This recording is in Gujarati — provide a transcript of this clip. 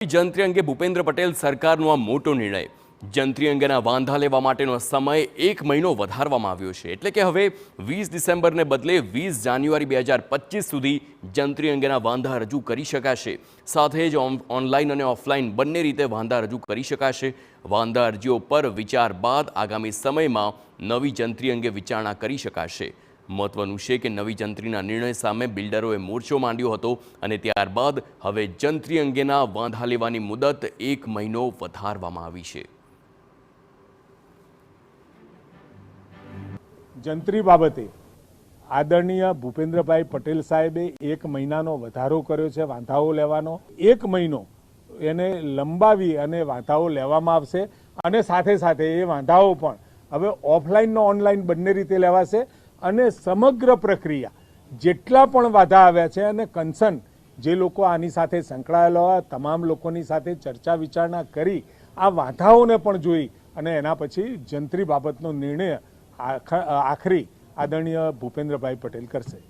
જંત્રી અંગે ભૂપેન્દ્ર પટેલ સરકારનો આ મોટો નિર્ણય. જંત્રી અંગેના વાંધા લેવા માટેનો સમય 1 મહિનો વધારવામાં આવ્યો છે. એટલે કે હવે 20 ડિસેમ્બરને બદલે 20 જાન્યુઆરી 2025 સુધી જંત્રી અંગેના વાંધા રજૂ કરી શકાશે. સાથે જ ઓનલાઈન અને ઓફલાઈન બંને રીતે વાંધા રજૂ કરી શકાશે. વાંધા અરજીઓ પર વિચાર બાદ આગામી સમયમાં નવી જંત્રી અંગે વિચારણા કરી શકાશે. મહત્વનું છે કે નવી જંત્રીના નિર્ણય સામે બિલ્ડરોએ મોરચો માંડ્યો હતો અને ત્યારબાદ હવે જંત્રી અંગેના વાંધા લેવાની મુદત 1 મહિનો વધારવામાં આવી છે. જંત્રી બાબતે આદરણીય ભૂપેન્દ્રભાઈ પટેલ સાહેબે 1 મહિનાનો વધારો કર્યો છે વાંધાઓ લેવાનો. 1 મહિનો એને લંબાવી અને વાંધાઓ લેવામાં આવશે અને સાથે સાથે એ વાંધાઓ પણ હવે ઓફલાઈન ને ઓનલાઈન બંને રીતે લેવાશે અને સમગ્ર પ્રક્રિયા જેટલા પણ વાંધા આવ્યા છે અને કન્સર્ન જે લોકો આની સાથે સંકળાયેલા હોય તમામ લોકોની સાથે ચર્ચા વિચારણા કરી આ વાંધાઓને પણ જોઈ અને એના પછી જંત્રી બાબતનો નિર્ણય આખરી આદરણીય ભૂપેન્દ્રભાઈ પટેલ કરશે.